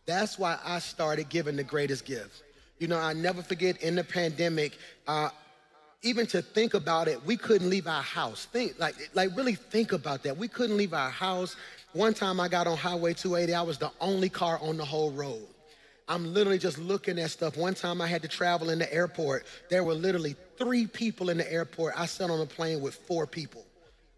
That's why I started giving the greatest gift. You know, I never forget in the pandemic, even to think about it, we couldn't leave our house. Really think about that. We couldn't leave our house. One time I got on Highway 280, I was the only car on the whole road. I'm literally just looking at stuff. One time I had to travel in the airport. There were literally 3 people in the airport. I sat on a plane with 4 people.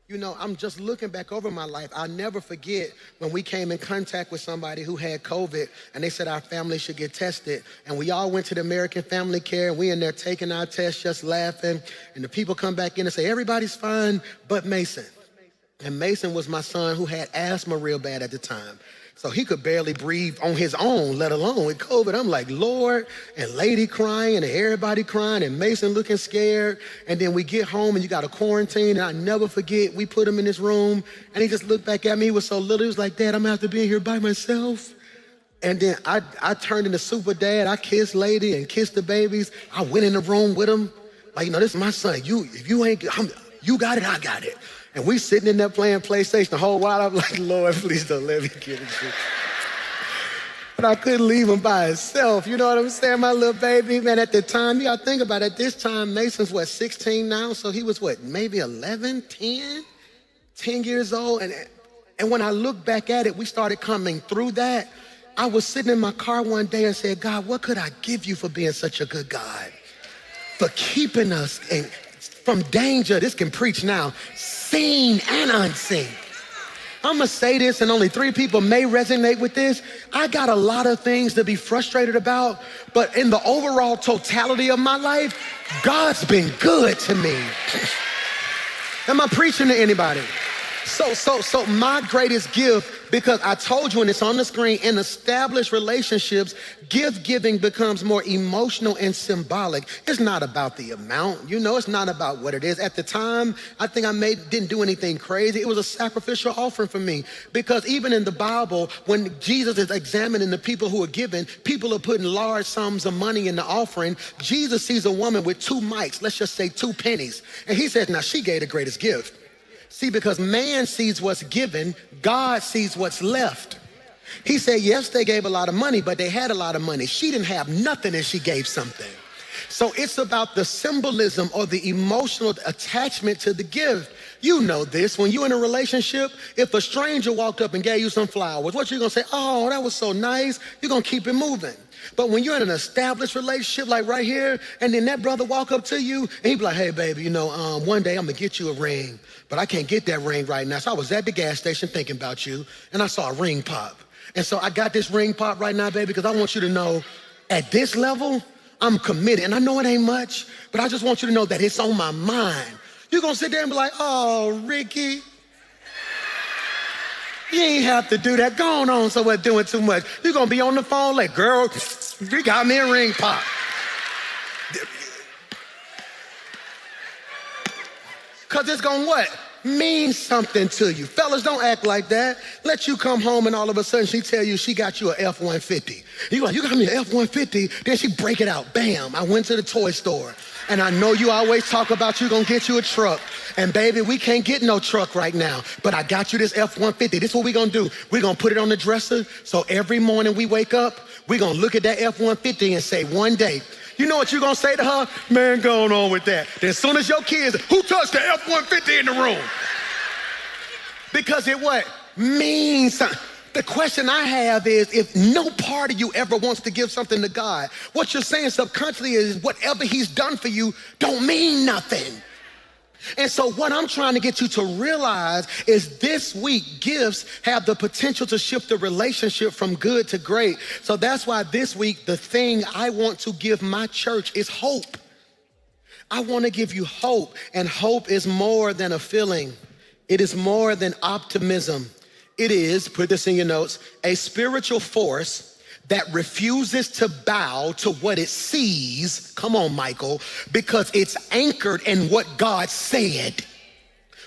You know, I'm just looking back over my life. I'll never forget when we came in contact with somebody who had COVID and they said our family should get tested. And we all went to the American Family Care and we in there taking our tests, just laughing. And the people come back in and say, everybody's fine but Mason. And Mason was my son who had asthma real bad at the time. So he could barely breathe on his own, let alone with COVID. I'm like, Lord, and lady crying and everybody crying and Mason looking scared. And then we get home and you got to quarantine. And I never forget, we put him in this room and he just looked back at me. He was so little. He was like, Dad, I'm gonna have to be in here by myself. And then I turned into super dad. I kissed lady and kissed the babies. I went in the room with him. Like, you know, this is my son. If you ain't, you got it, I got it. And we sitting in there playing PlayStation the whole while. I'm like, Lord, please don't let me get it. But I couldn't leave him by himself. You know what I'm saying? My little baby, man, at the time, you gotta think about it. At this time, Mason's 16 now? So he was maybe 11, 10 years old. And when I look back at it, we started coming through that. I was sitting in my car one day and said, God, what could I give you for being such a good God? For keeping us from danger. This can preach now, seen and unseen. I'm gonna say this and only 3 people may resonate with this. I got a lot of things to be frustrated about, but in the overall totality of my life, God's been good to me. Am I preaching to anybody? So my greatest gift, because I told you and it's on the screen, in established relationships, gift giving becomes more emotional and symbolic. It's not about the amount, you know, it's not about what it is. At the time, I think didn't do anything crazy. It was a sacrificial offering for me, because even in the Bible, when Jesus is examining the people who are giving, people are putting large sums of money in the offering. Jesus sees a woman with 2 mites, let's just say 2 pennies. And he says, now she gave the greatest gift. See, because man sees what's given, God sees what's left. He said, yes, they gave a lot of money, but they had a lot of money. She didn't have nothing and she gave something. So it's about the symbolism or the emotional attachment to the gift. You know this, when you're in a relationship, if a stranger walked up and gave you some flowers, what you gonna say? Oh, that was so nice. You're gonna keep it moving. But when you're in an established relationship like right here, and then that brother walk up to you and he be like, hey baby, you know, one day I'm gonna get you a ring, but I can't get that ring right now. So I was at the gas station thinking about you and I saw a ring pop. And so I got this ring pop right now, baby, because I want you to know at this level, I'm committed. And I know it ain't much, but I just want you to know that it's on my mind. You're gonna sit there and be like, oh, Ricky, you ain't have to do that. Go on somewhere doing too much. You're gonna be on the phone like, girl, you got me a ring pop. Cause it's gonna what? Mean something to you. Fellas, don't act like that. Let you come home and all of a sudden she tell you she got you a F-150. You like, you got me an F-150? Then she break it out. Bam, I went to the toy store. And I know you always talk about you gonna get you a truck. And baby, we can't get no truck right now, but I got you this F-150. This is what we gonna do. We're gonna put it on the dresser, so every morning we wake up, we're gonna look at that F-150 and say one day, you know what you're gonna say to her? Man, going on with that. Then as soon as your kids, who touched the F-150 in the room? Because it what? Means something. The question I have is, if no part of you ever wants to give something to God, what you're saying subconsciously is whatever he's done for you don't mean nothing. And so what I'm trying to get you to realize is this week, gifts have the potential to shift the relationship from good to great. So that's why this week, the thing I want to give my church is hope. I want to give you hope, and hope is more than a feeling. It is more than optimism. It is, put this in your notes, a spiritual force that refuses to bow to what it sees, come on, Michael, because it's anchored in what God said.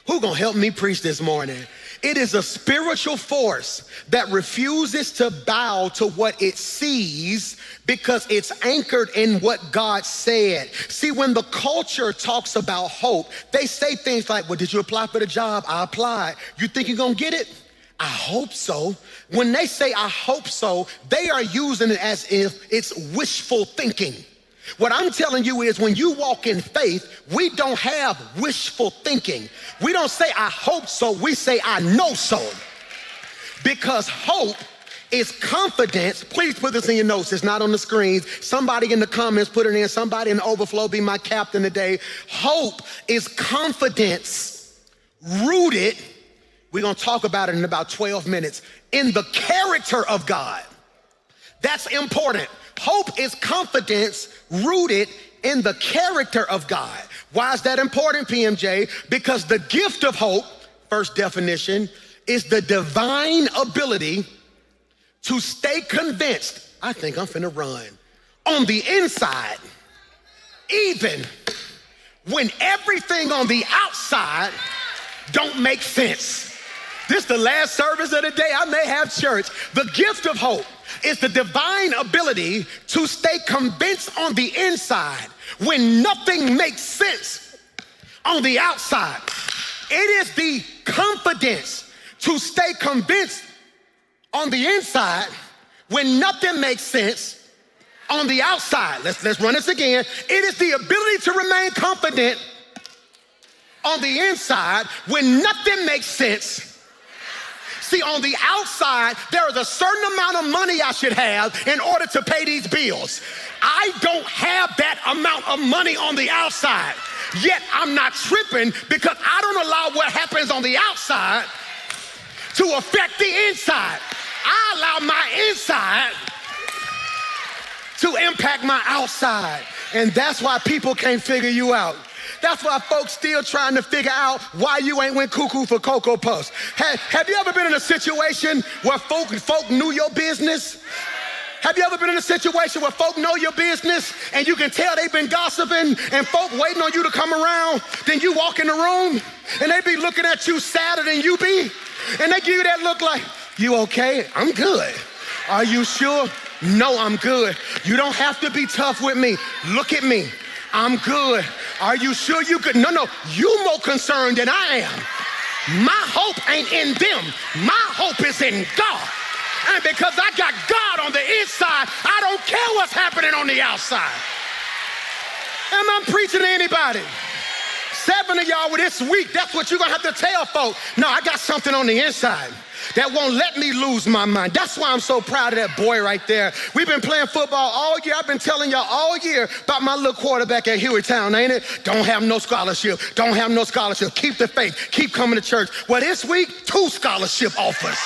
Who gonna help me preach this morning? It is a spiritual force that refuses to bow to what it sees because it's anchored in what God said. See, when the culture talks about hope, they say things like, well, did you apply for the job? I applied. You think you're gonna get it? I hope so. When they say I hope so, they are using it as if it's wishful thinking. What I'm telling you is when you walk in faith, we don't have wishful thinking. We don't say I hope so, we say I know so. Because hope is confidence. Please put this in your notes. It's not on the screens. Somebody in the comments put it in. Somebody in the overflow be my captain today. Hope is confidence rooted, we're going to talk about it in about 12 minutes, in the character of God. That's important. Hope is confidence rooted in the character of God. Why is that important, PMJ? Because the gift of hope, first definition, is the divine ability to stay convinced, I think I'm finna run, on the inside, even when everything on the outside don't make sense. This is the last service of the day. I may have church. The gift of hope is the divine ability to stay convinced on the inside when nothing makes sense on the outside. It is the confidence to stay convinced on the inside when nothing makes sense on the outside. Let's run this again. It is the ability to remain confident on the inside when nothing makes sense. See, on the outside, there is a certain amount of money I should have in order to pay these bills. I don't have that amount of money on the outside, yet I'm not tripping because I don't allow what happens on the outside to affect the inside. I allow my inside to impact my outside. And that's why people can't figure you out. That's why folks still trying to figure out why you ain't went cuckoo for Cocoa Puffs. Have you ever been in a situation where folk knew your business? Have you ever been in a situation where folk know your business and you can tell they've been gossiping and folk waiting on you to come around? Then you walk in the room and they be looking at you sadder than you be. And they give you that look like, you okay? I'm good. Are you sure? No, I'm good. You don't have to be tough with me. Look at me. I'm good. Are you sure you could? No, you more concerned than I am. My hope ain't in them. My hope is in God. And because I got God on the inside, I don't care what's happening on the outside. Am I preaching to anybody? 7 of y'all with this week, that's what you're gonna have to tell folks. No, I got something on the inside that won't let me lose my mind. That's why I'm so proud of that boy right there. We've been playing football all year. I've been telling y'all all year about my little quarterback at Hueytown, ain't it? Don't have no scholarship. Don't have no scholarship. Keep the faith. Keep coming to church. Well, this week, 2 scholarship offers.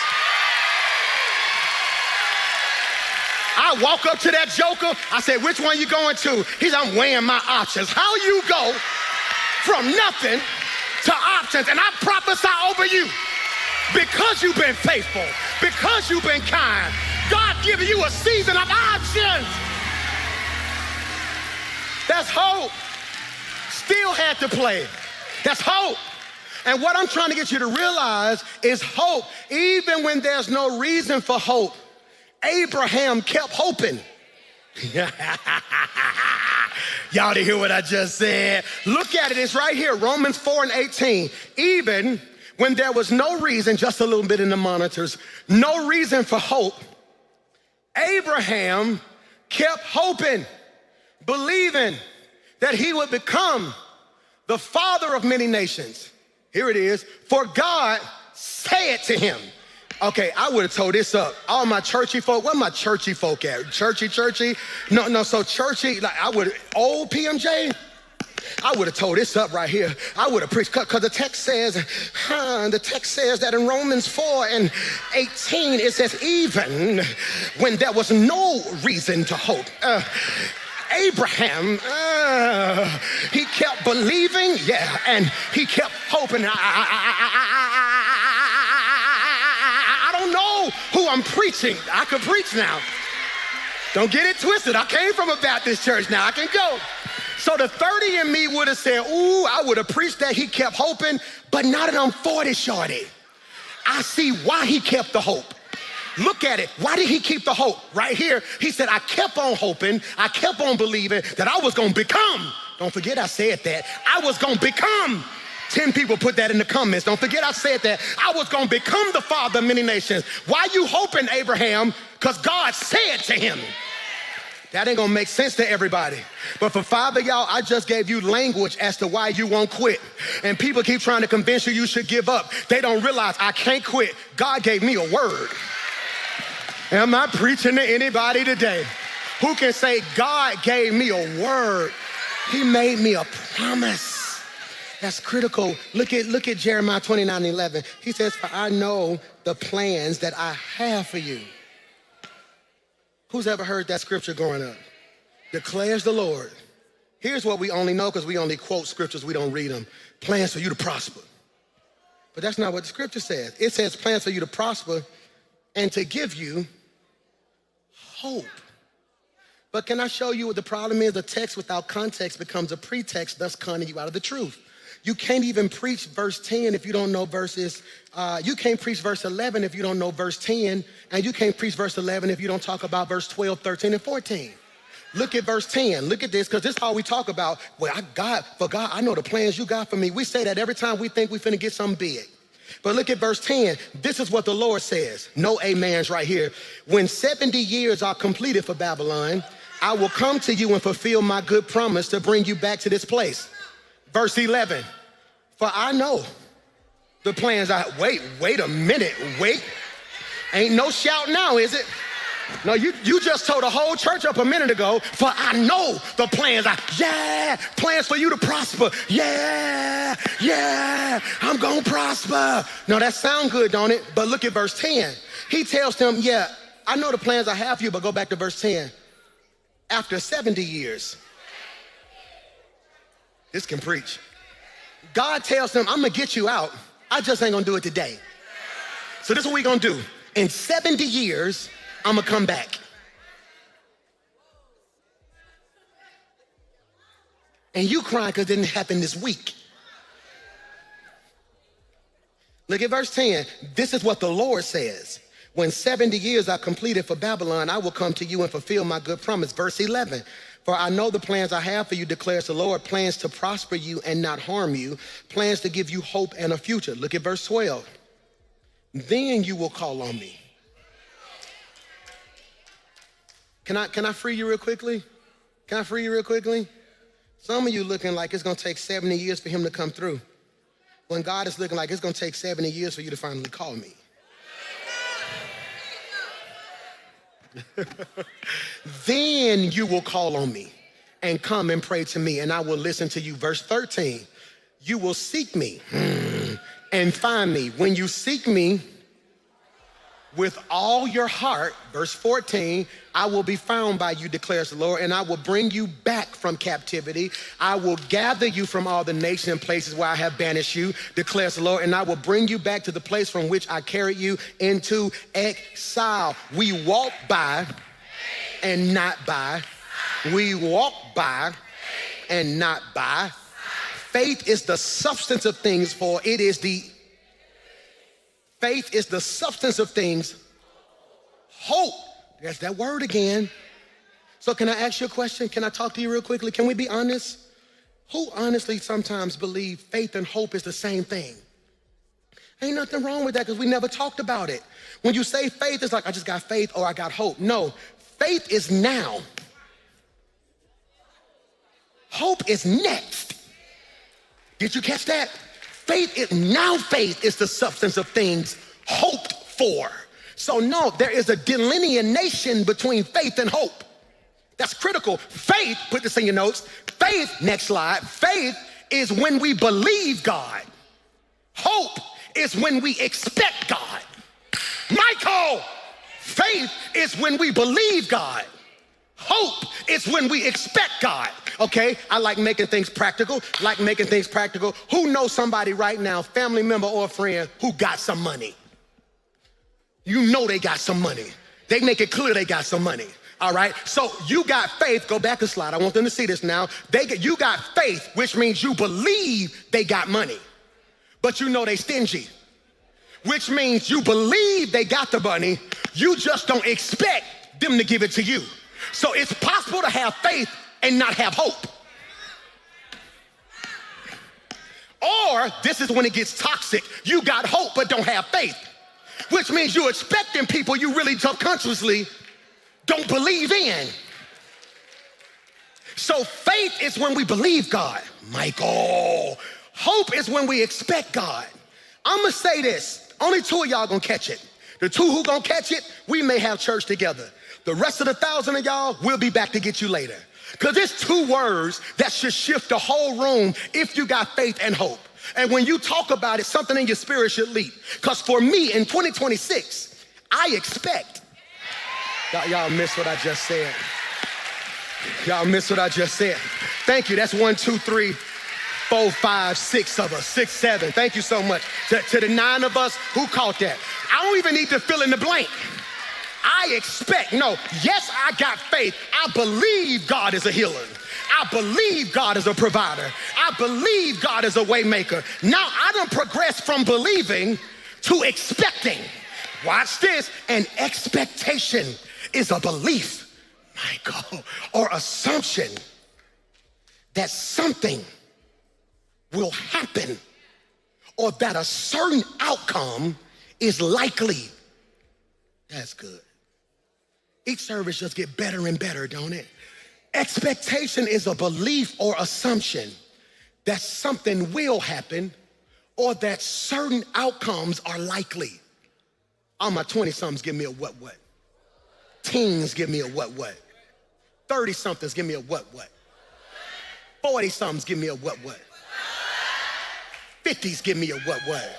I walk up to that joker. I said, which one you going to? He said, I'm weighing my options. How you go from nothing to options? And I prophesy over you. Because you've been faithful, because you've been kind, God giving you a season of options. That's hope. Still had to play. That's hope. And what I'm trying to get you to realize is hope, even when there's no reason for hope. Abraham kept hoping. Y'all didn't hear what I just said. Look at it, it's right here, Romans 4:18. Even when there was no reason, just a little bit in the monitors, no reason for hope, Abraham kept hoping, believing that he would become the father of many nations. Here it is, for God said to him. Okay, I would have told this up. All my churchy folk, where my churchy folk at? Churchy? No, so churchy, like I would, old PMJ, I would have told this up right here. I would have preached, because the text says that in Romans 4:18, it says, even when there was no reason to hope, Abraham, he kept believing, and he kept hoping. I don't know who I'm preaching. I could preach now. Don't get it twisted. I came from a Baptist church. Now I can go. So the 30 in me would have said, ooh, I would have preached that he kept hoping, but not that I'm 40, shorty. I see why he kept the hope. Look at it. Why did he keep the hope? Right here, he said, I kept on hoping, I kept on believing that I was going to become. Don't forget I said that. I was going to become 10 people put that in the comments. Don't forget I said that. I was going to become the father of many nations. Why you hoping, Abraham? Because God said to him. That ain't gonna make sense to everybody. But for 5 of y'all, I just gave you language as to why you won't quit. And people keep trying to convince you you should give up. They don't realize I can't quit. God gave me a word. Am I preaching to anybody today who can say God gave me a word? He made me a promise. That's critical. Look at Jeremiah 29:11. He says, for I know the plans that I have for you. Who's ever heard that scripture growing up? Declares the Lord. Here's what we only know because we only quote scriptures, we don't read them. Plans for you to prosper. But that's not what the scripture says. It says plans for you to prosper and to give you hope. But can I show you what the problem is? The text without context becomes a pretext, thus conning you out of the truth. You can't even preach verse 10 if you don't know verses. You can't preach verse 11 if you don't know verse 10. And you can't preach verse 11 if you don't talk about verse 12, 13, and 14. Look at verse 10. Look at this, because this is all we talk about. Well, God, I know the plans you got for me. We say that every time we think we're finna get something big. But look at verse 10. This is what the Lord says. No amens right here. When 70 years are completed for Babylon, I will come to you and fulfill my good promise to bring you back to this place. Verse 11, for I know the plans wait a minute, wait. Ain't no shout now, is it? No, you just told the whole church up a minute ago, for I know the plans, plans for you to prosper. Yeah, I'm gonna prosper. No, that sound good, don't it? But look at verse 10. He tells them, yeah, I know the plans I have for you, but go back to verse 10. After 70 years, this can preach. God tells them, I'm gonna get you out. I just ain't gonna do it today. So this is what we gonna do. In 70 years, I'm gonna come back. And you crying because it didn't happen this week. Look at verse 10. This is what the Lord says. When 70 years are completed for Babylon, I will come to you and fulfill my good promise. Verse 11. For I know the plans I have for you, declares the Lord, plans to prosper you and not harm you, plans to give you hope and a future. Look at verse 12. Then you will call on me. Can I free you real quickly? Can I free you real quickly? Some of you looking like it's gonna take 70 years for him to come through, when God is looking like it's gonna take 70 years for you to finally call me. Then you will call on me and come and pray to me, and I will listen to you. Verse 13, you will seek me and find me. When you seek me with all your heart, verse 14, I will be found by you, declares the Lord, and I will bring you back from captivity. I will gather you from all the nations and places where I have banished you, declares the Lord, and I will bring you back to the place from which I carried you into exile. We walk by and not by. We walk by and not by. Faith is the substance of things, for it is the faith is the substance of things. Hope, there's that word again. So can I ask you a question? Can I talk to you real quickly? Can we be honest? Who honestly sometimes believe faith and hope is the same thing? Ain't nothing wrong with that because we never talked about it. When you say faith, it's like I just got faith or I got hope. No, faith is now. Hope is next. Did you catch that? Faith is the substance of things hoped for. So no, there is a delineation between faith and hope. That's critical. Faith, put this in your notes. Faith, next slide. Faith is when we believe God. Hope is when we expect God. Michael, faith is when we believe God. Hope is when we expect God. Okay, I like making things practical, Who knows somebody right now, family member or friend, who got some money? You know they got some money. They make it clear they got some money. All right, so you got faith. Go back a slide. I want them to see this now. You got faith, which means you believe they got money, but you know they stingy, which means you believe they got the money. You just don't expect them to give it to you. So it's possible to have faith and not have hope. Or this is when it gets toxic. You got hope but don't have faith, which means you're expecting people you really subconsciously don't believe in. So faith is when we believe God, Michael. Hope is when we expect God. I'm gonna say this, only 2 of y'all gonna catch it. The 2 who gonna catch it, we may have church together. The rest of the 1,000 of y'all, we'll be back to get you later. Because it's 2 words that should shift the whole room if you got faith and hope. And when you talk about it, something in your spirit should leap. Because for me, in 2026, I expect. Y'all missed what I just said. Y'all missed what I just said. Thank you. That's 1, 2, 3, 4, 5, 6 of us, 6, 7. Thank you so much. To the 9 of us who caught that. I don't even need to fill in the blank. I expect, yes, I got faith. I believe God is a healer. I believe God is a provider. I believe God is a way maker. Now I done progressed from believing to expecting. Watch this. An expectation is a belief, Michael, or assumption that something will happen or that a certain outcome is likely. That's good. Each service just get better and better, don't it? Expectation is a belief or assumption that something will happen or that certain outcomes are likely. All my 20-somethings give me a what. Teens give me a what. 30-somethings give me a what. 40-somethings give me a what. 50s give me a what.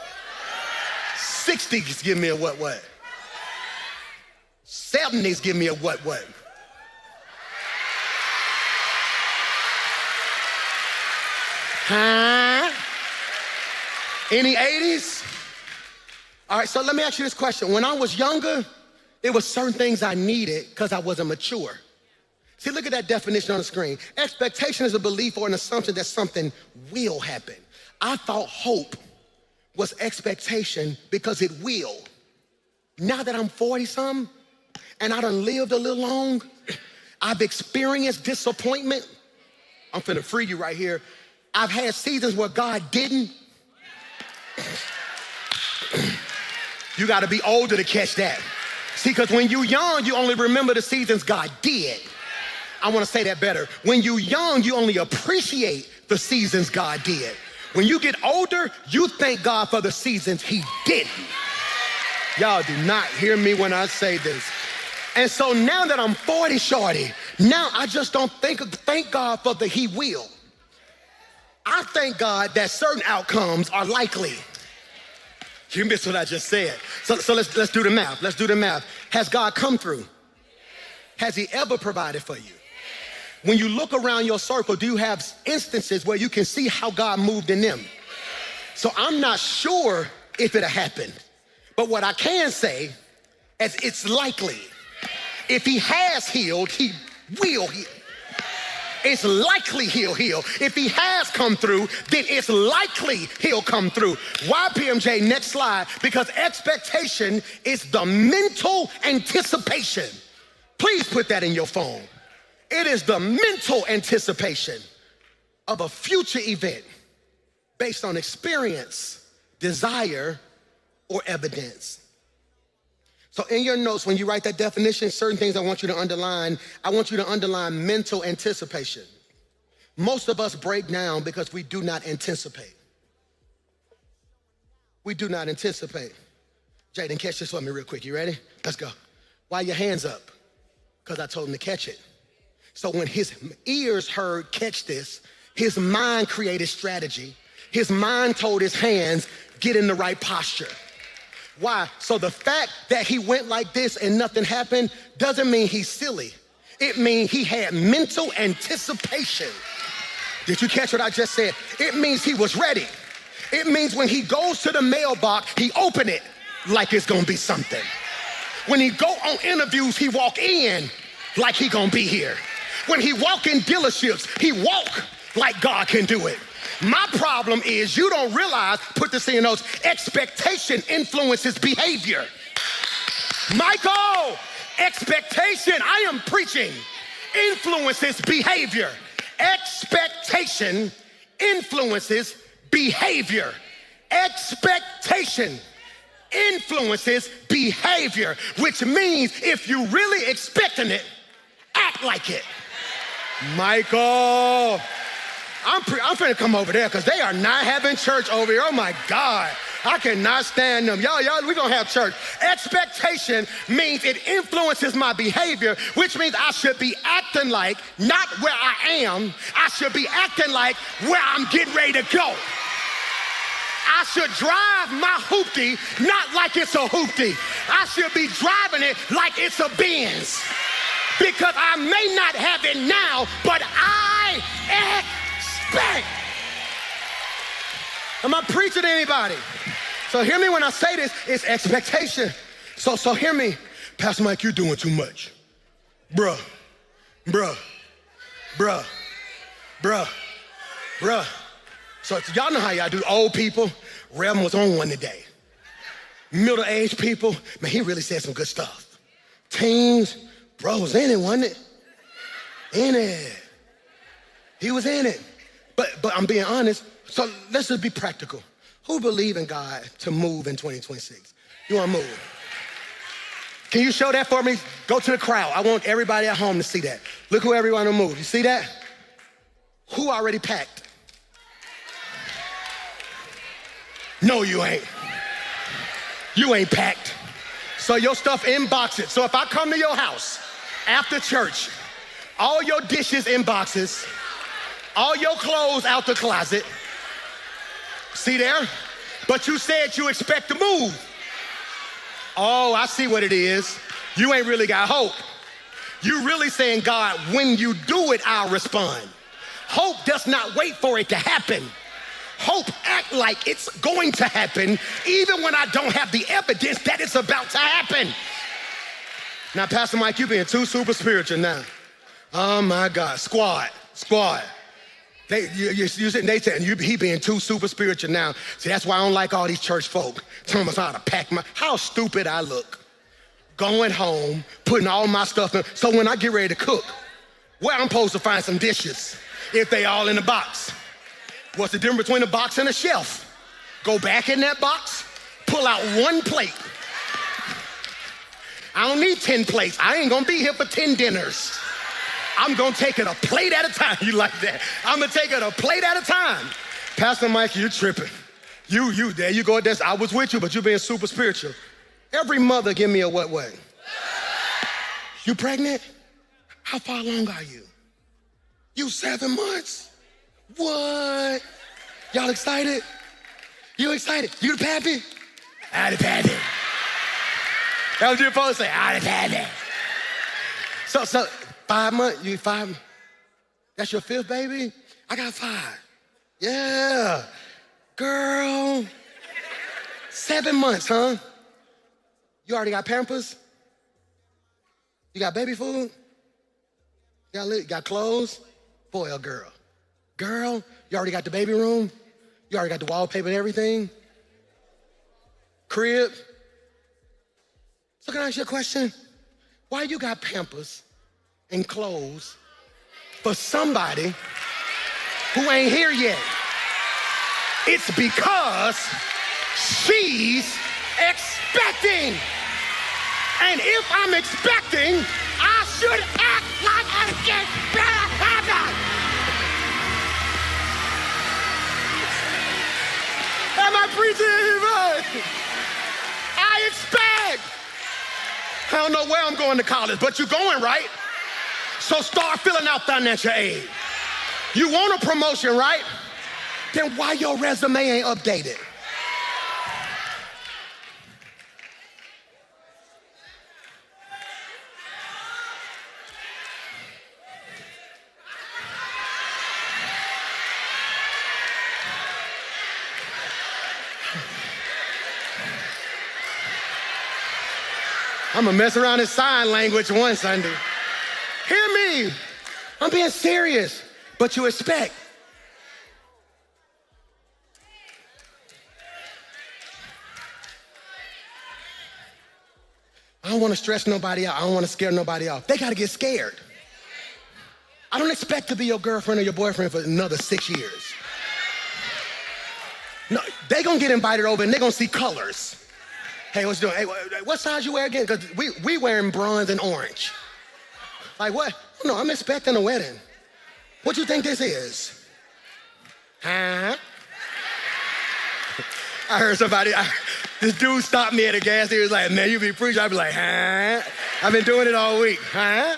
60s give me a what. 70s give me a what. Huh? Any 80s? All right, so let me ask you this question. When I was younger, there were certain things I needed because I wasn't mature. See, look at that definition on the screen. Expectation is a belief or an assumption that something will happen. I thought hope was expectation because it will. Now that I'm 40-something and I done lived a little long, I've experienced disappointment. I'm finna free you right here. I've had seasons where God didn't. You gotta be older to catch that. See, because when you're young, you only remember the seasons God did. I wanna say that better. When you're young, you only appreciate the seasons God did. When you get older, you thank God for the seasons he didn't. Y'all do not hear me when I say this. And so now that I'm 40 shorty, now I just don't thank God for the he will. I thank God that certain outcomes are likely. You missed what I just said. So let's do the math. Let's do the math. Has God come through? Has he ever provided for you? When you look around your circle, do you have instances where you can see how God moved in them? So I'm not sure if it'll happen, but what I can say is it's likely. If he has healed, he will heal. It's likely he'll heal. If he has come through, then it's likely he'll come through. Why, PMJ? Next slide. Because expectation is the mental anticipation. Please put that in your phone. It is the mental anticipation of a future event based on experience, desire, or evidence. So in your notes, when you write that definition, certain things I want you to underline. I want you to underline mental anticipation. Most of us break down because we do not anticipate. We do not anticipate. Jaden, catch this for me real quick. You ready? Let's go. Why your hands up? Because I told him to catch it. So when his ears heard catch this, his mind created strategy. His mind told his hands, get in the right posture. Why? So the fact that he went like this and nothing happened doesn't mean he's silly. It means he had mental anticipation. Did you catch what I just said? It means he was ready. It means when he goes to the mailbox, he open it like it's gonna be something. When he go on interviews, he walk in like he gonna be here. When he walk in dealerships, he walk like God can do it. My problem is you don't realize, put this in your notes, expectation influences behavior. Michael, expectation, I am preaching, influences behavior. Expectation influences behavior. Expectation influences behavior, which means if you really expecting it, act like it. Michael, I'm finna come over there because they are not having church over here. Oh my God, I cannot stand them. Y'all, we gonna have church. Expectation means it influences my behavior, which means I should be acting like not where I am. I should be acting like where I'm getting ready to go. I should drive my hoopty not like it's a hoopty. I should be driving it like it's a Benz. Because I may not have it now, but I expect. Am I preaching to anybody? So hear me when I say this, it's expectation. So hear me. Pastor Mike, you're doing too much. Bruh. So y'all know how y'all do. Old people, Reverend was on one today. Middle-aged people, man, he really said some good stuff. Teens, bro was in it, wasn't it? In it. He was in it. But I'm being honest, so let's just be practical. Who believe in God to move in 2026? You wanna move? Can you show that for me? Go to the crowd. I want everybody at home to see that. Look who everyone to move. You see that? Who already packed? No, you ain't. You ain't packed. So your stuff in boxes. So if I come to your house after church, all your dishes in boxes, all your clothes out the closet, see there? But you said you expect to move. Oh, I see what it is. You ain't really got hope. You really saying, God, when you do it, I'll respond. Hope does not wait for it to happen. Hope act like it's going to happen even when I don't have the evidence that it's about to happen. Now, Pastor Mike, you being too super spiritual now. Oh my God, squad. They saying he being too super spiritual now. See, that's why I don't like all these church folk telling us how to pack how stupid I look. Going home, putting all my stuff in. So when I get ready to cook, where I'm supposed to find some dishes if they all in the box? What's the difference between a box and a shelf? Go back in that box, pull out one plate. I don't need 10 plates. I ain't gonna be here for 10 dinners. I'm gonna take it a plate at a time. You like that? I'm gonna take it a plate at a time. Pastor Mike, you tripping. You, there you go. I was with you, but you being super spiritual. Every mother give me a what? You pregnant? How far along are you? You 7 months? What? Y'all excited? You excited? You the pappy? I the pappy. That was your supposed to say, I the pappy. So 5 months, you 5? That's your 5th baby? I got 5. Yeah. Girl. 7 months, huh? You already got Pampers? You got baby food? You got clothes? Boy or girl? Girl, you already got the baby room? You already got the wallpaper and everything? Crib? So can I ask you a question? Why you got Pampers and clothes for somebody who ain't here yet? It's because she's expecting. And if I'm expecting, I should act like I get better happen. Am I preaching anybody? I expect. I don't know where I'm going to college, but you're going, right? So start filling out financial aid. You want a promotion, right? Then why your resume ain't updated? I'm gonna mess around in sign language one Sunday. Hear me. I'm being serious, but you expect. I don't want to stress nobody out. I don't want to scare nobody off. They got to get scared. I don't expect to be your girlfriend or your boyfriend for another 6 years. No, they gonna get invited over and they gonna see colors. Hey, what's doing? Hey, what size you wear again? Because we wearing bronze and orange. Like what? No, I'm expecting a wedding. What you think this is? Huh? I heard somebody, this dude stopped me at a gas station. He was like, man, you be preaching. I'd be like, huh? I've been doing it all week, huh?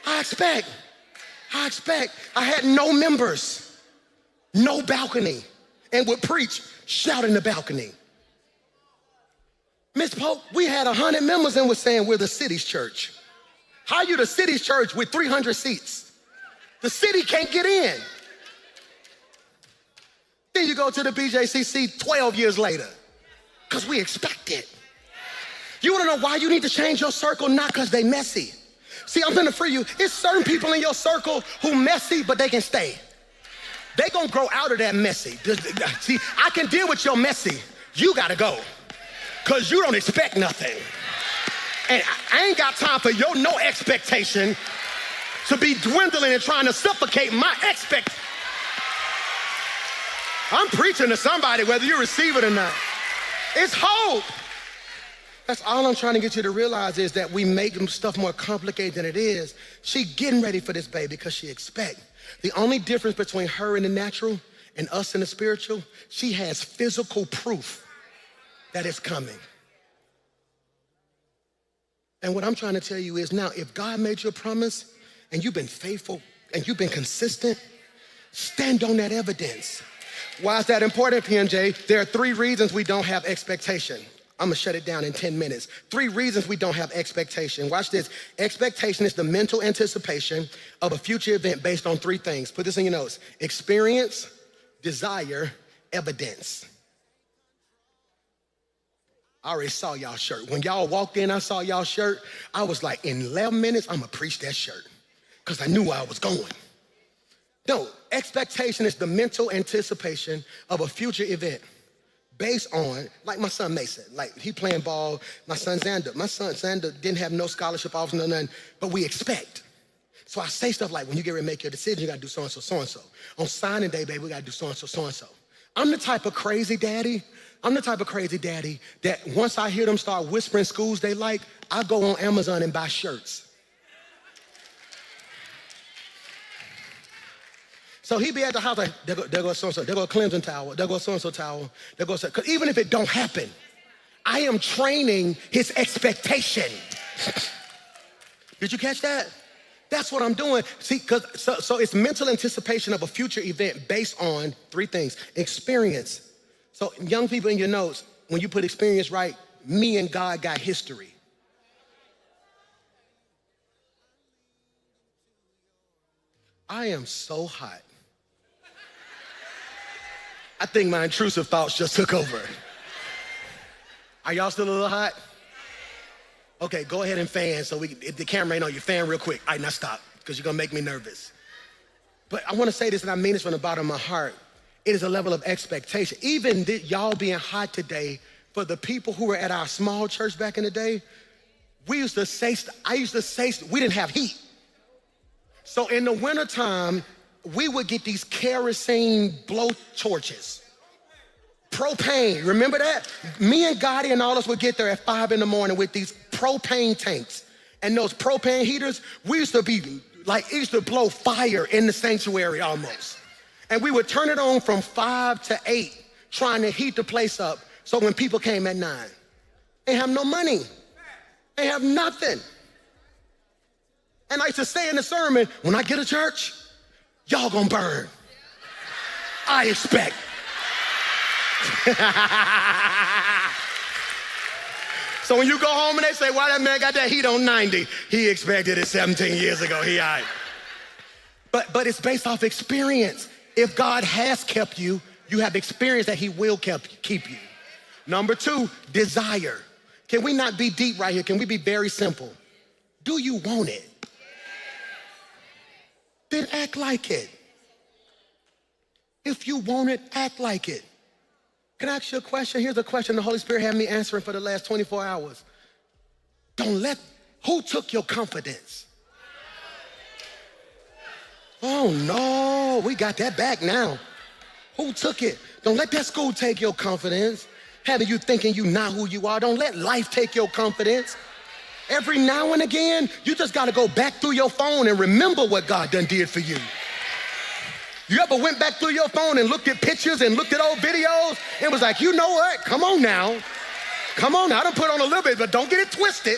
I expect. I had no members, no balcony, and would preach, shout in the balcony. Miss Pope, we had 100 members and was saying we're the city's church. How you the city's church with 300 seats? The city can't get in. Then you go to the BJCC 12 years later, because we expect it. You wanna know why you need to change your circle? Not because they messy. See, I'm gonna free you. It's certain people in your circle who messy, but they can stay. They gonna grow out of that messy. See, I can deal with your messy. You gotta go, because you don't expect nothing. And I ain't got time for your no expectation to be dwindling and trying to suffocate my expectation. I'm preaching to somebody whether you receive it or not. It's hope. That's all I'm trying to get you to realize is that we make stuff more complicated than it is. She getting ready for this baby because she expect. The only difference between her in the natural and us in the spiritual, she has physical proof that it's coming. And what I'm trying to tell you is now, if God made you a promise and you've been faithful and you've been consistent, stand on that evidence. Why is that important, PMJ? There are 3 reasons we don't have expectation. I'm gonna shut it down in 10 minutes. 3 reasons we don't have expectation. Watch this. Expectation is the mental anticipation of a future event based on 3 things. Put this in your notes. Experience, desire, evidence. I already saw y'all shirt. When y'all walked in, I saw y'all shirt. I was like, in 11 minutes, I'm gonna preach that shirt, because I knew where I was going. No, expectation is the mental anticipation of a future event based on, like my son Mason, like he playing ball, my son Xander. My son Xander didn't have no scholarship offers, no nothing, but we expect. So I say stuff like, when you get ready to make your decision, you gotta do so-and-so, so-and-so. On signing day, baby, we gotta do so-and-so, so-and-so. I'm the type of crazy daddy that once I hear them start whispering schools they like, I go on Amazon and buy shirts. So he be at the house like, there goes so-and-so, there goes Clemson Tower, there goes so-and-so tower, there goes so, because even if it don't happen, I am training his expectation. Did you catch that? That's what I'm doing. See, so it's mental anticipation of a future event based on 3 things. Experience. So young people in your notes, when you put experience right, me and God got history. I am so hot. I think my intrusive thoughts just took over. Are y'all still a little hot? Okay, go ahead and fan so we can, if the camera ain't on you, fan real quick. All right, now stop, because you're gonna make me nervous. But I wanna say this, and I mean this from the bottom of my heart. It is a level of expectation. Even y'all being hot today, for the people who were at our small church back in the day, I used to say, we didn't have heat. So in the wintertime, we would get these kerosene blow torches. Propane, remember that? Me and Gotti and all us would get there at 5 in the morning with these propane tanks. And those propane heaters, we used to be like, it used to blow fire in the sanctuary almost. And we would turn it on from 5 to 8, trying to heat the place up so when people came at 9. They have no money. They have nothing. And I used to say in the sermon, when I get a church, y'all gonna burn. I expect. So when you go home and they say, why that man got that heat on 90? He expected it 17 years ago, he all right. But it's based off experience. If God has kept you, you have experience that he will keep you. Number 2, desire. Can we not be deep right here? Can we be very simple? Do you want it? Then act like it. If you want it, act like it. Can I ask you a question? Here's a question the Holy Spirit had me answering for the last 24 hours. Who took your confidence? Oh no, we got that back now. Who took it? Don't let that school take your confidence, having you thinking you not who you are. Don't let life take your confidence. Every now and again, you just gotta go back through your phone and remember what God done did for you. You ever went back through your phone and looked at pictures and looked at old videos and was like, you know what? Come on now. Come on now. I done put on a little bit, but don't get it twisted.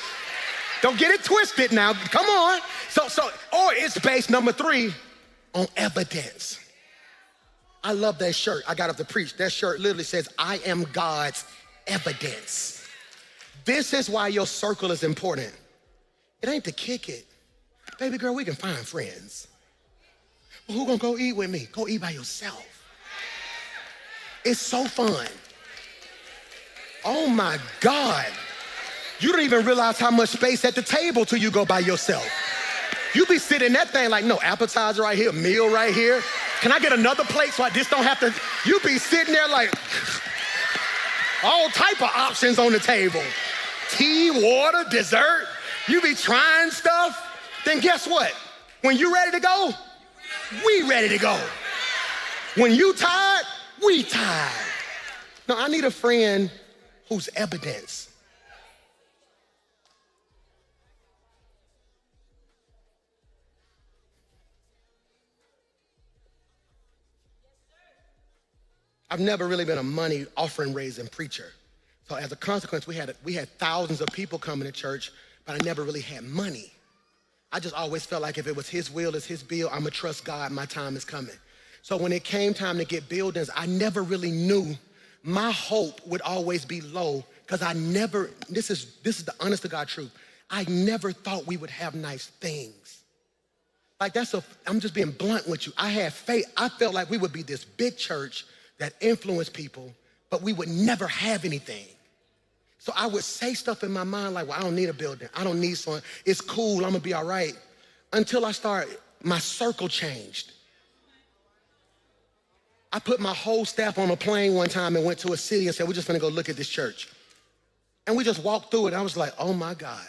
Don't get it twisted now. Come on. Or it's based, number 3, on evidence. I love that shirt. I got up to preach. That shirt literally says, I am God's evidence. This is why your circle is important. It ain't to kick it. Baby girl, we can find friends. Well, who gonna go eat with me? Go eat by yourself. It's so fun. Oh my God. You don't even realize how much space at the table till you go by yourself. You be sitting that thing like, no, appetizer right here, meal right here. Can I get another plate so I just don't have to? You be sitting there like, all type of options on the table. Tea, water, dessert. You be trying stuff. Then guess what? When you ready to go, we ready to go. When you tired, we tired. No, I need a friend who's evidence. I've never really been a money offering raising preacher. So as a consequence, we had thousands of people coming to church, but I never really had money. I just always felt like if it was his will, it's his bill, I'm gonna trust God, my time is coming. So when it came time to get buildings, I never really knew. My hope would always be low, because this is the honest to God truth, I never thought we would have nice things. Like I'm just being blunt with you. I had faith. I felt like we would be this big church that influenced people, but we would never have anything. So I would say stuff in my mind like, well, I don't need a building. I don't need someone. It's cool, I'm gonna be all right. Until my circle changed. I put my whole staff on a plane one time and went to a city and said, we're just gonna go look at this church. And we just walked through it. I was like, oh my God.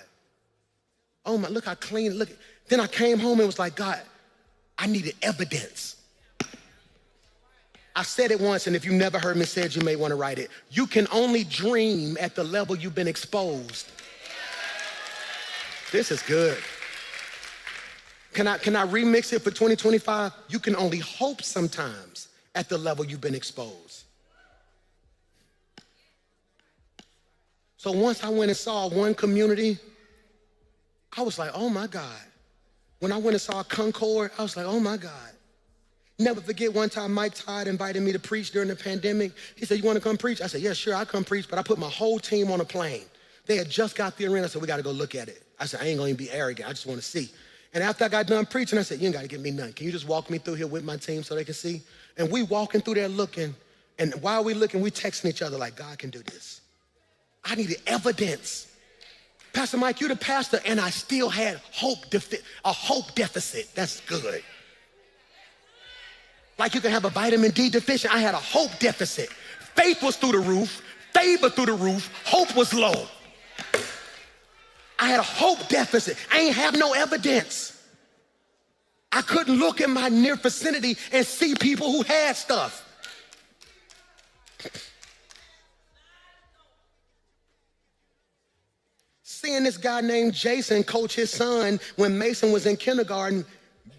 Oh my, look how clean, look. Then I came home and was like, God, I needed evidence. I said it once, and if you never heard me say it, you may want to write it. You can only dream at the level you've been exposed. This is good. Can I remix it for 2025? You can only hope sometimes at the level you've been exposed. So once I went and saw one community, I was like, oh my God. When I went and saw Concord, I was like, oh my God. Never forget one time Mike Todd invited me to preach during the pandemic. He said, you want to come preach? I said, yeah, sure, I'll come preach, but I put my whole team on a plane. They had just got the arena. I said, we got to go look at it. I said, I ain't going to be arrogant. I just want to see. And after I got done preaching, I said, you ain't got to give me nothing. Can you just walk me through here with my team so they can see? And we walking through there looking, and while we looking, we texting each other like, God can do this. I needed evidence. Pastor Mike, you're the pastor, and I still had a hope deficit. That's good. Like you can have a vitamin D deficient. I had a hope deficit. Faith was through the roof, favor through the roof, hope was low. I had a hope deficit. I ain't have no evidence. I couldn't look in my near vicinity and see people who had stuff. Seeing this guy named Jason coach his son when Mason was in kindergarten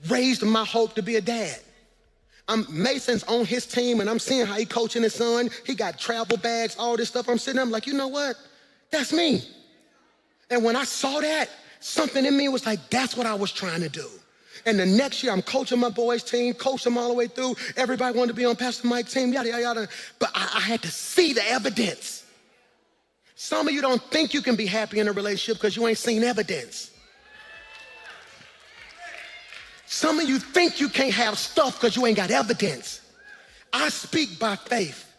raised my hope to be a dad. Mason's on his team, and I'm seeing how he coaching his son. He got travel bags, all this stuff. I'm sitting there, I'm like, you know what? That's me. And when I saw that, something in me was like, that's what I was trying to do. And the next year, I'm coaching my boys' team, coached them all the way through. Everybody wanted to be on Pastor Mike's team, yada, yada, yada. But I had to see the evidence. Some of you don't think you can be happy in a relationship because you ain't seen evidence. Some of you think you can't have stuff because you ain't got evidence. I speak by faith.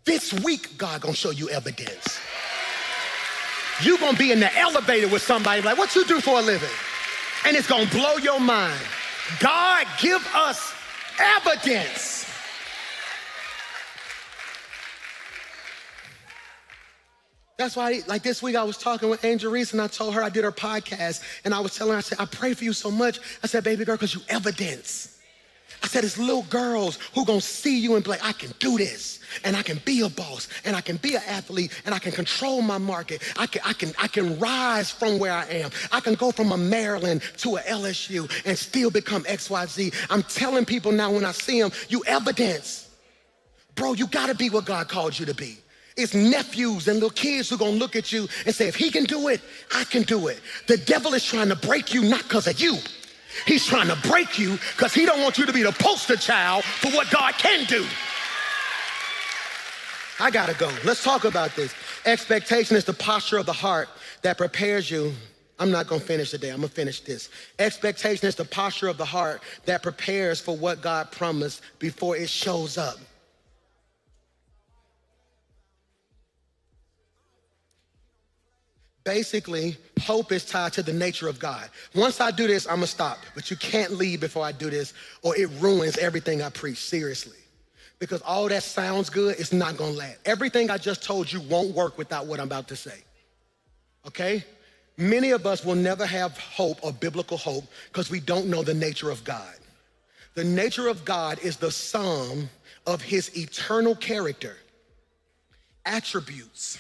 This week, God gonna show you evidence. You gonna be in the elevator with somebody like, what you do for a living? And it's gonna blow your mind. God, give us evidence. That's why, like this week, I was talking with Angel Reese, and I told her I did her podcast, and I was telling her, I said, I pray for you so much. I said, baby girl, because you evidence. I said it's little girls who gonna see you and be like, I can do this, and I can be a boss, and I can be an athlete, and I can control my market. I can rise from where I am. I can go from a Maryland to a LSU and still become XYZ. I'm telling people now when I see them, you evidence. Bro, you gotta be what God called you to be. It's nephews and little kids who gonna look at you and say, if he can do it, I can do it. The devil is trying to break you not because of you. He's trying to break you because he don't want you to be the poster child for what God can do. I gotta go. Let's talk about this. Expectation is the posture of the heart that prepares you. I'm not gonna finish today, I'm gonna finish this. Expectation is the posture of the heart that prepares for what God promised before it shows up. Basically, hope is tied to the nature of God. Once I do this, I'm gonna stop, but you can't leave before I do this or it ruins everything I preach, seriously. Because all that sounds good, it's not gonna last. Everything I just told you won't work without what I'm about to say, okay? Many of us will never have hope or biblical hope because we don't know the nature of God. The nature of God is the sum of his eternal character, attributes,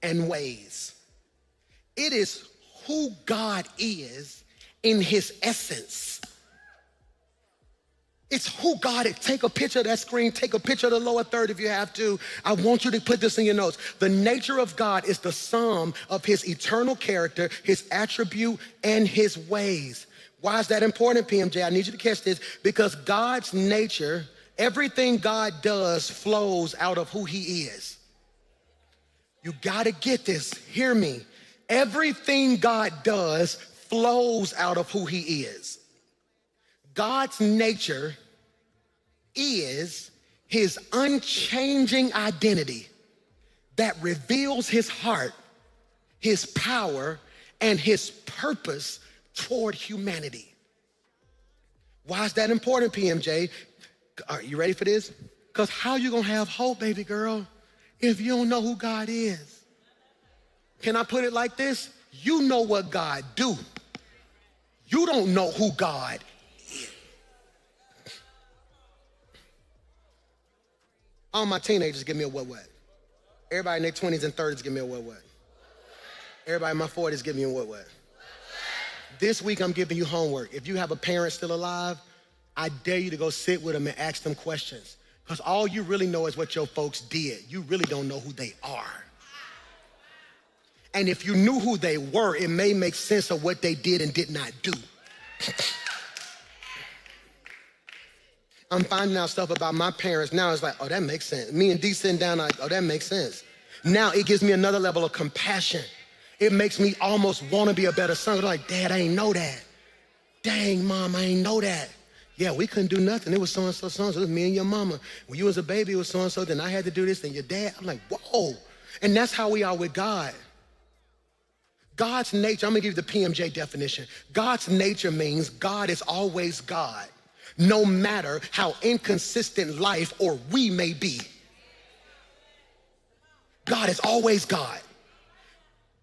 and ways. It is who God is in his essence. It's who God is. Take a picture of that screen, take a picture of the lower third if you have to. I want you to put this in your notes. The nature of God is the sum of his eternal character, his attribute, and his ways. Why is that important, PMJ? I need you to catch this. Because God's nature, everything God does flows out of who he is. You gotta get this, hear me. Everything God does flows out of who he is. God's nature is his unchanging identity that reveals his heart, his power, and his purpose toward humanity. Why is that important, PMJ? Are you ready for this? Because how you gonna have hope, baby girl, if you don't know who God is? Can I put it like this? You know what God do. You don't know who God is. All my teenagers give me a what. Everybody in their 20s and 30s give me a what. Everybody in my 40s give me a what. This week I'm giving you homework. If you have a parent still alive, I dare you to go sit with them and ask them questions. Because all you really know is what your folks did. You really don't know who they are. And if you knew who they were, it may make sense of what they did and did not do. I'm finding out stuff about my parents now. It's like, oh, that makes sense. Me and D sitting down, like, oh, that makes sense. Now it gives me another level of compassion. It makes me almost want to be a better son. Like, Dad, I ain't know that. Dang, Mom, I ain't know that. Yeah, we couldn't do nothing. It was so-and-so, so-and-so. It was me and your mama. When you was a baby, it was so-and-so. Then I had to do this, then your dad. I'm like, whoa. And that's how we are with God. God's nature, I'm gonna give you the PMJ definition. God's nature means God is always God, no matter how inconsistent life or we may be. God is always God.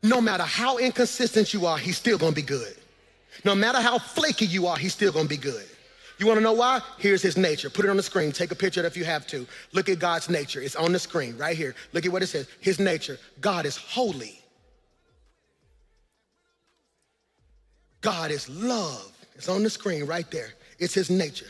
No matter how inconsistent you are, he's still gonna be good. No matter how flaky you are, he's still gonna be good. You wanna know why? Here's his nature. Put it on the screen, take a picture of it if you have to. Look at God's nature, it's on the screen right here. Look at what it says, his nature. God is holy. God is love. It's on the screen right there. It's his nature.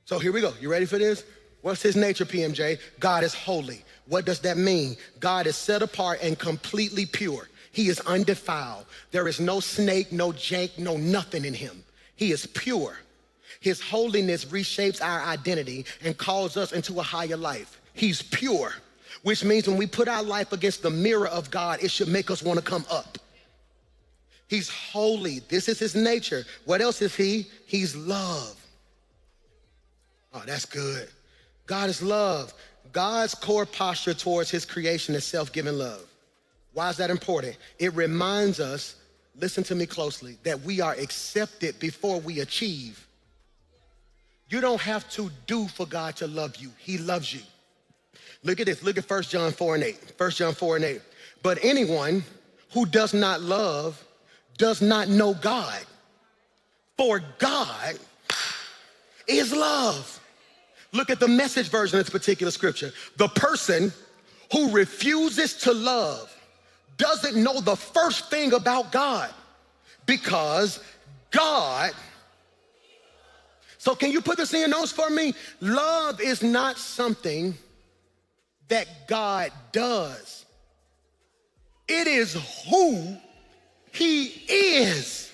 So here we go. You ready for this? What's his nature, PMJ? God is holy. What does that mean? God is set apart and completely pure. He is undefiled. There is no snake, no jank, no nothing in him. He is pure. His holiness reshapes our identity and calls us into a higher life. He's pure, which means when we put our life against the mirror of God, it should make us want to come up. He's holy. This is his nature. What else is he? He's love. Oh, that's good. God is love. God's core posture towards his creation is self-giving love. Why is that important? It reminds us, listen to me closely, that we are accepted before we achieve. You don't have to do for God to love you. He loves you. Look at this. Look at 1 John 4 and 8. 1 John 4 and 8. But anyone who does not love does not know God. For God is love. Look at the Message version of this particular scripture. The person who refuses to love doesn't know the first thing about God, because God, so can you put this in your notes for me? Love is not something that God does. It is who he is.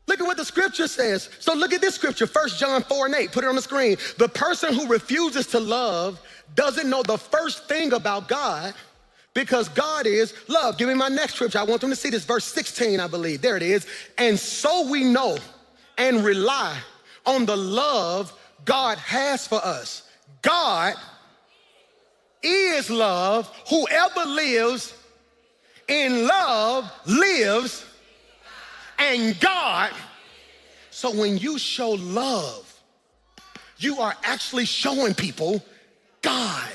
Look at what the scripture says. So look at this scripture, 1 John 4:8. Put it on the screen. The person who refuses to love doesn't know the first thing about God, because God is love. Give me my next scripture. I want them to see this, verse 16, I believe. There it is. And so we know and rely on the love God has for us. God is love. Whoever lives in love lives and God. So when you show love, you are actually showing people God.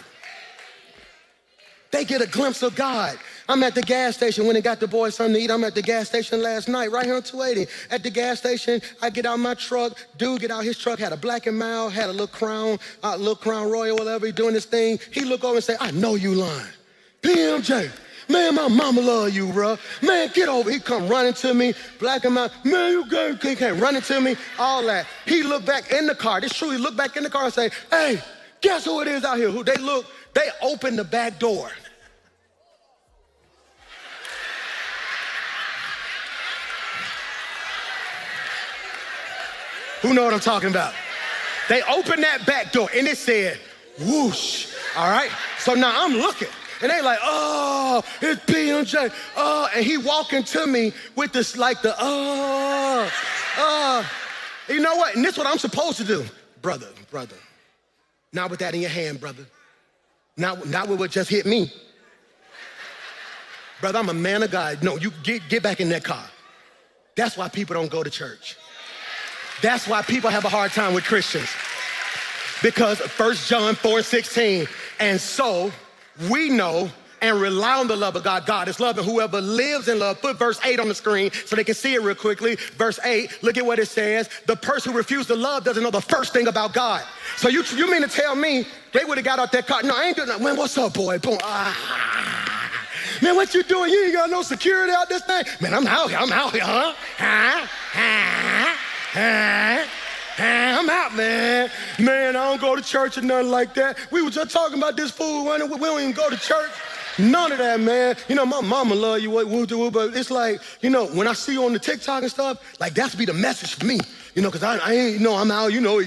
They get a glimpse of God. I'm at the gas station when they got the boys something to eat. I'm at the gas station last night, right here on 280. At the gas station, I get out my truck. Dude get out his truck, had a Black and Mild, had a little Crown Royal, whatever, he doing this thing. He look over and say, I know you lying. PMJ. Man, my mama love you, bro. Man, get over. He come running to me, Black and Mild. Man, you came running to me, all that. He looked back in the car. This true. He looked back in the car and say, hey, guess who it is out here? Who they look? They opened the back door. Who know what I'm talking about? They opened that back door and it said, whoosh, all right? So now I'm looking and they like, oh, it's PMJ, oh, and he walking to me with this like the, you know what? And this is what I'm supposed to do. Brother, not with that in your hand, brother. Not with what just hit me. Brother, I'm a man of God. No, you get back in that car. That's why people don't go to church. That's why people have a hard time with Christians. Because 1 John 4:16, and so we know and rely on the love of God. God is love, and whoever lives in love. Put verse 8 on the screen so they can see it real quickly. Verse 8, look at what it says. The person who refused to love doesn't know the first thing about God. So you mean to tell me they would have got out that car? No, I ain't doing that. Man, what's up, boy? Boom. Man, what you doing? You ain't got no security out this thing? Man, I'm out here, huh? I'm out, man. Man, I don't go to church or nothing like that. We were just talking about this fool running. We don't even go to church. None of that, man. You know, my mama love you, but it's like, you know, when I see you on the TikTok and stuff, like that's be the message for me. You know, because I ain't, you know, I'm out, you know,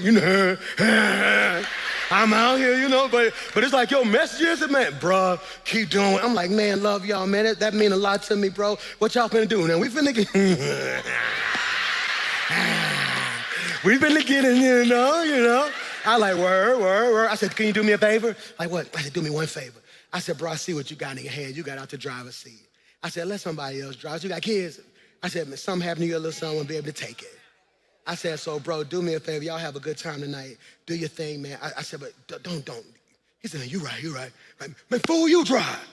I'm out here, you know, but it's like your message is, man, bruh, keep doing. I'm like, man, love y'all, man. That mean a lot to me, bro. What y'all finna do now? We finna get, we finna get in, you know. I like, word. I said, can you do me a favor? Like what? I said, do me one favor. I said, bro, I see what you got in your hand. You got out the driver's seat. I said, let somebody else drive. You got kids. I said, man, something happened to your little son won't be able to take it. I said, so, bro, do me a favor. Y'all have a good time tonight. Do your thing, man. I said, but don't. He said, you right. Man, fool, you drive.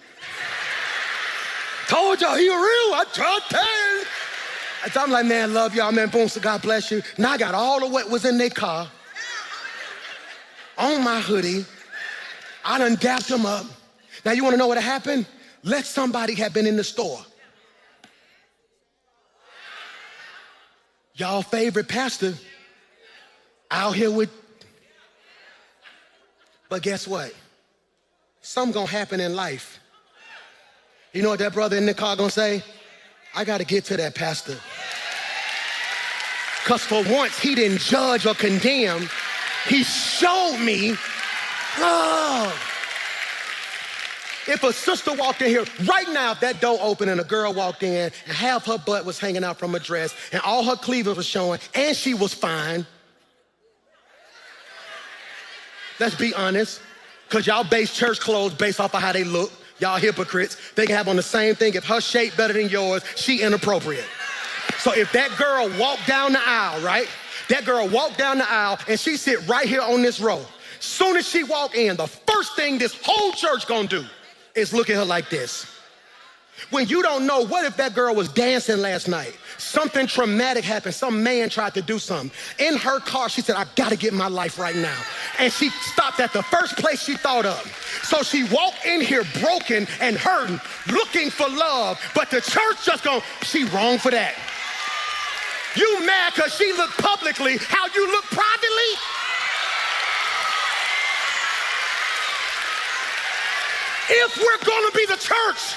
Told y'all he a real. I tried to tell you. So I'm like, man, love y'all, man. Boom, so God bless you. Now I got all the what was in their car on my hoodie. I done dapped them up. Now you want to know what happened? Let somebody have been in the store. Y'all favorite pastor out here with, but guess what? Something gonna happen in life. You know what that brother in the car gonna say? I gotta get to that pastor. Because for once, he didn't judge or condemn. He showed me love. If a sister walked in here, right now, if that door opened and a girl walked in and half her butt was hanging out from her dress and all her cleavage was showing and she was fine, let's be honest, because y'all base church clothes based off of how they look. Y'all hypocrites. They can have on the same thing. If her shape better than yours, she inappropriate. So if that girl walked down the aisle, right? That girl walked down the aisle and she sit right here on this row. Soon as she walk in, the first thing this whole church gonna do is look at her like this. When you don't know, what if that girl was dancing last night? Something traumatic happened. Some man tried to do something. In her car, she said, I gotta get my life right now. And she stopped at the first place she thought of. So she walked in here broken and hurting, looking for love, but the church just gonna, she wrong for that. You mad because she looked publicly how you look privately? If we're gonna be the church,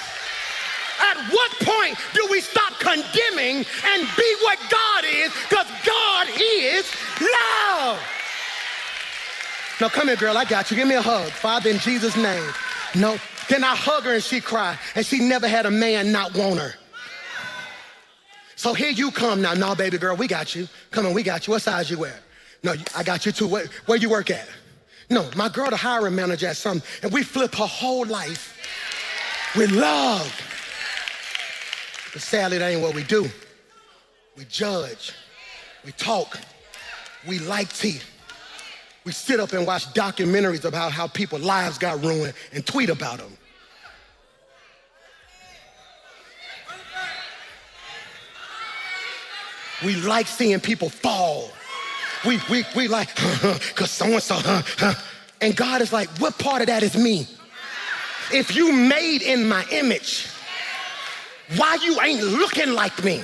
at what point do we stop condemning and be what God is? Because God is love. No, come here, girl, I got you. Give me a hug. Father, in Jesus' name. No, then I hug her and she cry, and she never had a man not want her. So here you come now. No, baby girl, we got you. Come on, we got you. What size you wear? No, I got you too. Where you work at? No, my girl, the hiring manager at something, and we flip her whole life with love. But sadly, that ain't what we do. We judge, we talk, we like tea. We sit up and watch documentaries about how people's lives got ruined and tweet about them. We like seeing people fall. We like, cause so-and-so, And God is like, what part of that is me? If you made in my image, why you ain't looking like me?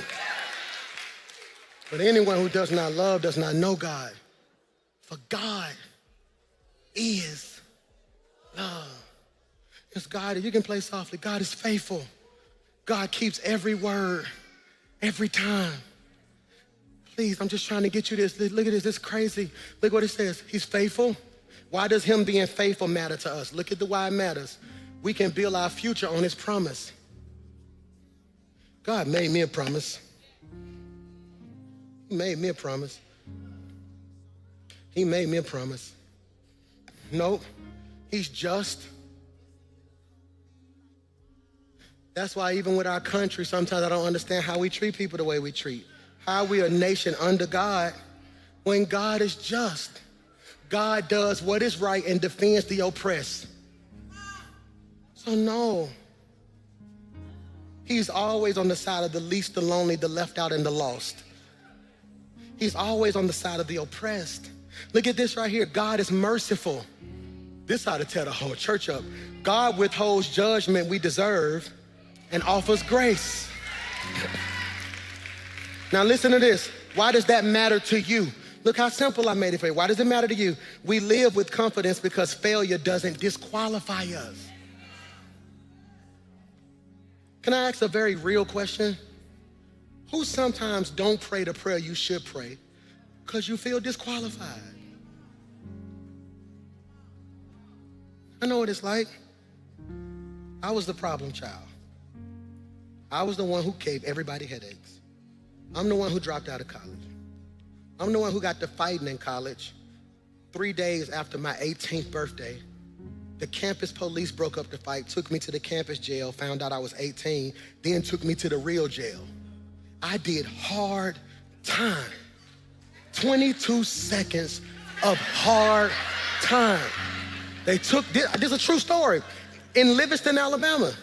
But anyone who does not love does not know God. For God is love. It's God, you can play softly. God is faithful. God keeps every word, every time. Please, I'm just trying to get you this. Look at this, this is crazy. Look what it says, he's faithful. Why does him being faithful matter to us? Look at the why it matters. We can build our future on his promise. God made me a promise. He made me a promise. He made me a promise. Nope, he's just. That's why even with our country, sometimes I don't understand how we treat people the way we treat. How we a nation under God when God is just. God does what is right and defends the oppressed. So no, he's always on the side of the least, the lonely, the left out, and the lost. He's always on the side of the oppressed. Look at this right here. God is merciful. This ought to tear the whole church up. God withholds judgment we deserve and offers grace. Now listen to this. Why does that matter to you? Look how simple I made it for you. Why does it matter to you? We live with confidence because failure doesn't disqualify us. Can I ask a very real question? Who sometimes don't pray the prayer you should pray because you feel disqualified? I know what it's like. I was the problem child. I was the one who gave everybody headaches. I'm the one who dropped out of college. I'm the one who got to fighting in college 3 days after my 18th birthday. The campus police broke up the fight, took me to the campus jail, found out I was 18, then took me to the real jail. I did hard time. 22 seconds of hard time. They took, this is a true story, in Livingston, Alabama.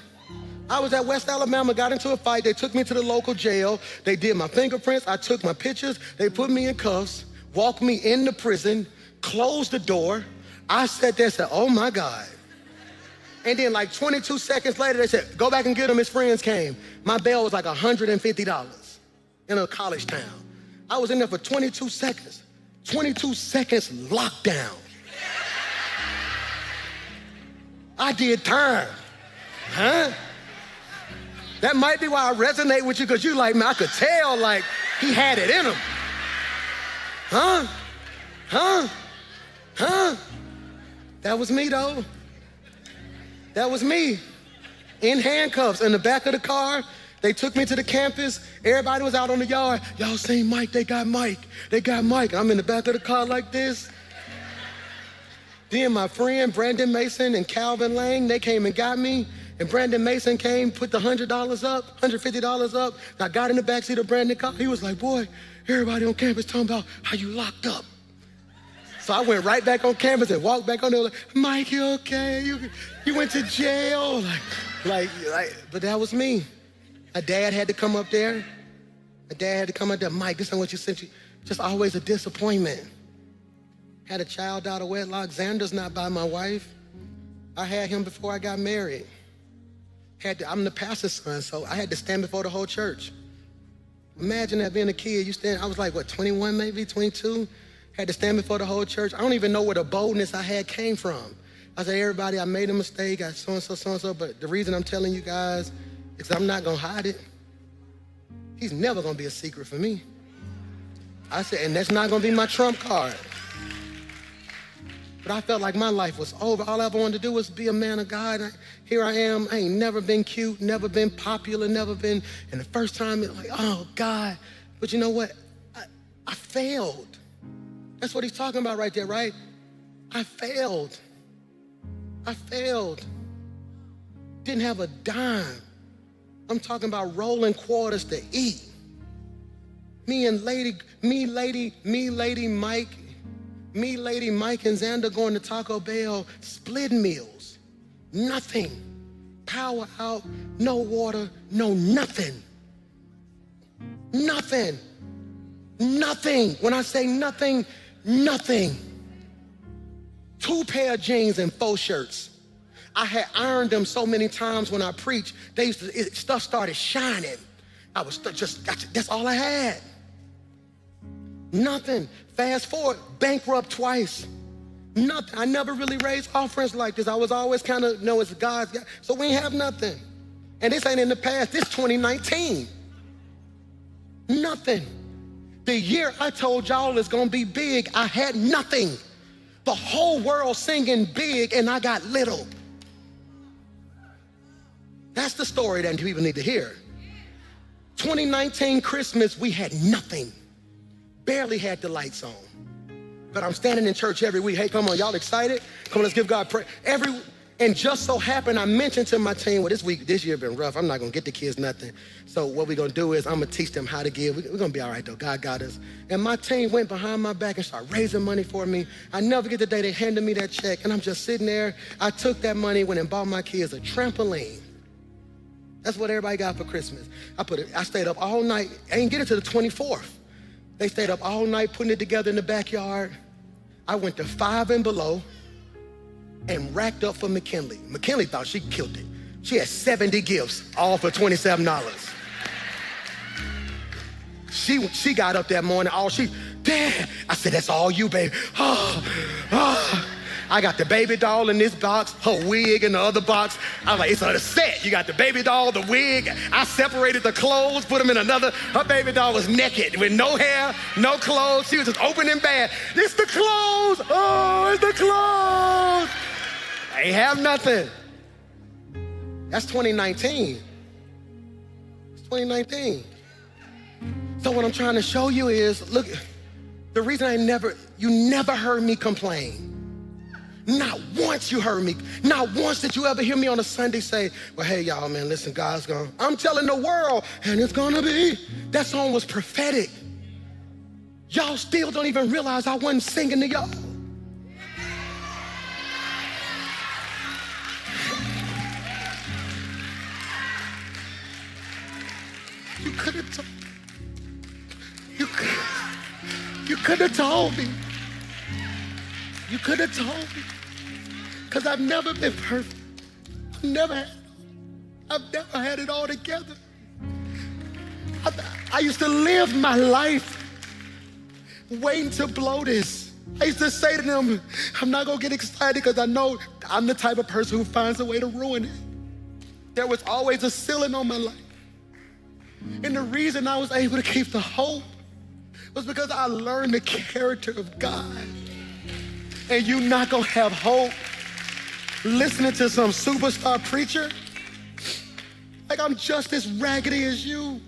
I was at West Alabama, got into a fight. They took me to the local jail. They did my fingerprints. I took my pictures. They put me in cuffs, walked me into prison, closed the door. I sat there and said, oh my God. And then like 22 seconds later, they said, go back and get him, his friends came. My bail was like $150 in a college town. I was in there for 22 seconds. 22 seconds lockdown. I did time, huh? That might be why I resonate with you, because you like, man, I could tell like he had it in him. Huh? Huh? Huh? That was me though. That was me. In handcuffs, in the back of the car. They took me to the campus. Everybody was out on the yard. Y'all seen Mike? They got Mike. They got Mike. I'm in the back of the car like this. Then my friend Brandon Mason and Calvin Lang, they came and got me. And Brandon Mason came, put the $100 up, $150 up. I got in the backseat of Brandon's car. He was like, boy, everybody on campus talking about how you locked up. So I went right back on campus and walked back on there like, Mike, you okay? You went to jail? Like, But that was me. My dad had to come up there. Mike, this is what you sent you. Just always a disappointment. Had a child out of wedlock. Xander's not by my wife. I had him before I got married. I'm the pastor's son, so I had to stand before the whole church. Imagine that being a kid, I was like, 21 maybe, 22? Had to stand before the whole church. I don't even know where the boldness I had came from. I said, everybody, I made a mistake, I so-and-so, but the reason I'm telling you guys is I'm not gonna hide it. He's never gonna be a secret for me. I said, and that's not gonna be my trump card. But I felt like my life was over. All I ever wanted to do was be a man of God. Here I am, I ain't never been cute, never been popular, never been, and the first time, it's like, oh God. But you know what? I failed. That's what he's talking about right there, right? I failed. Didn't have a dime. I'm talking about rolling quarters to eat. Me, Lady Mike and Xander going to Taco Bell, split meals. Nothing. Power out, no water, no nothing. Nothing. When I say nothing, nothing. 2 pair of jeans and 4 shirts. I had ironed them so many times when I preached, stuff started shining. I was that's all I had. Nothing. Fast forward, bankrupt twice. Nothing. I never really raised offerings like this. I was always kind of, it's God's. So we ain't have nothing. And this ain't in the past, this 2019. Nothing. The year I told y'all it's gonna be big, I had nothing. The whole world singing big and I got little. That's the story that people need to hear. 2019 Christmas, we had nothing. Barely had the lights on. But I'm standing in church every week. Hey, come on, y'all excited? Come on, let's give God praise. And just so happened, I mentioned to my team, well, this year been rough. I'm not gonna get the kids nothing. So what we're gonna do is I'm gonna teach them how to give. We're gonna be all right though, God got us. And my team went behind my back and started raising money for me. I never get the day they handed me that check and I'm just sitting there. I took that money, went and bought my kids a trampoline. That's what everybody got for Christmas. I stayed up all night. I didn't get it to the 24th. They stayed up all night putting it together in the backyard. I went to 5 and below and racked up for McKinley. McKinley thought she killed it. She had 70 gifts, all for $27. She got up that morning, Dad, I said, that's all you, baby. I got the baby doll in this box, her wig in the other box. I was like, it's a set. You got the baby doll, the wig. I separated the clothes, put them in another. Her baby doll was naked with no hair, no clothes. She was just open and bad. It's the clothes. Oh, it's the clothes. I ain't have nothing. That's 2019. It's 2019. So what I'm trying to show you is, look, the reason you never heard me complain. Not once you heard me. Not once did you ever hear me on a Sunday say, well, hey, y'all, man, listen, God's gonna. I'm telling the world, and it's gonna be. That song was prophetic. Y'all still don't even realize I wasn't singing to y'all. You could have told me. You could have told me. Because I've never been perfect. I've never had it all together. I used to live my life waiting to blow this. I used to say to them, I'm not gonna get excited because I know I'm the type of person who finds a way to ruin it. There was always a ceiling on my life. And the reason I was able to keep the hope was because I learned the character of God. And you're not gonna have hope listening to some superstar preacher. Like I'm just as raggedy as you.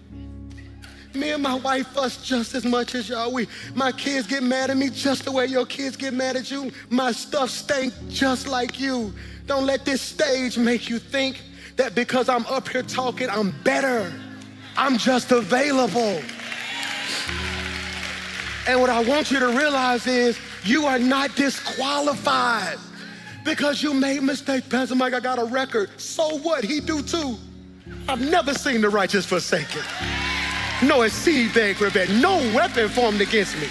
Me and my wife fuss just as much as y'all. My kids get mad at me just the way your kids get mad at you. My stuff stank just like you. Don't let this stage make you think that because I'm up here talking, I'm better. I'm just available. And what I want you to realize is you are not disqualified. Because you made mistakes. Pastor Mike, I got a record. So what? He do too. I've never seen the righteous forsaken. No seed beg for bread. No weapon formed against me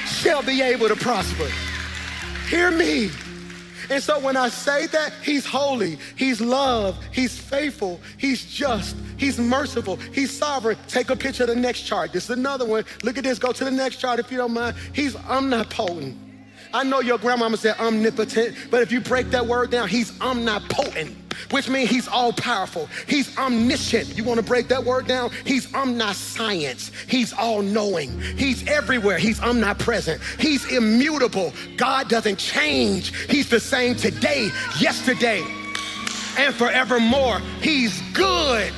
shall be able to prosper. Hear me. And so when I say that, he's holy, he's love, he's faithful, he's just, he's merciful, he's sovereign. Take a picture of the next chart. This is another one. Look at this. Go to the next chart if you don't mind. He's omnipotent. I know your grandmama said omnipotent, but if you break that word down, he's omnipotent, which means he's all powerful. He's omniscient. You want to break that word down? He's omniscience. He's all knowing. He's everywhere. He's omnipresent. He's immutable. God doesn't change. He's the same today, yesterday, and forevermore. He's good.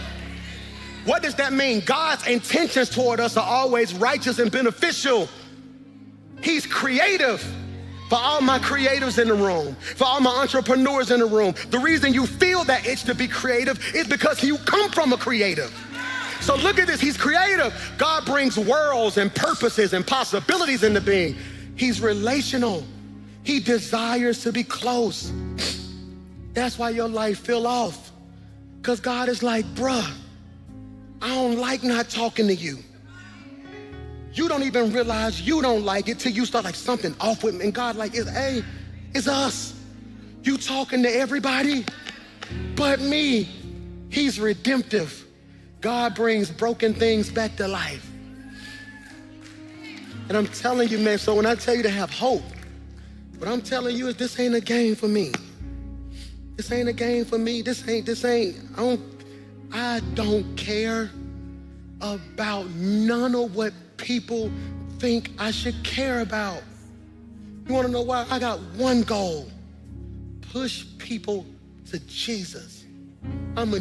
What does that mean? God's intentions toward us are always righteous and beneficial. He's creative. For all my creatives in the room, for all my entrepreneurs in the room, the reason you feel that itch to be creative is because you come from a creative. So look at this, he's creative. God brings worlds and purposes and possibilities into being. He's relational. He desires to be close. That's why your life feel off. Because God is like, bruh, I don't like not talking to you. You don't even realize you don't like it till you start like something off with me. And God like, hey, it's us. You talking to everybody but me. He's redemptive. God brings broken things back to life. And I'm telling you, man, so when I tell you to have hope, what I'm telling you is this ain't a game for me. This ain't a game for me. I don't care about none of what people think I should care about. You wanna know why? I got one goal: push people to Jesus. I'm a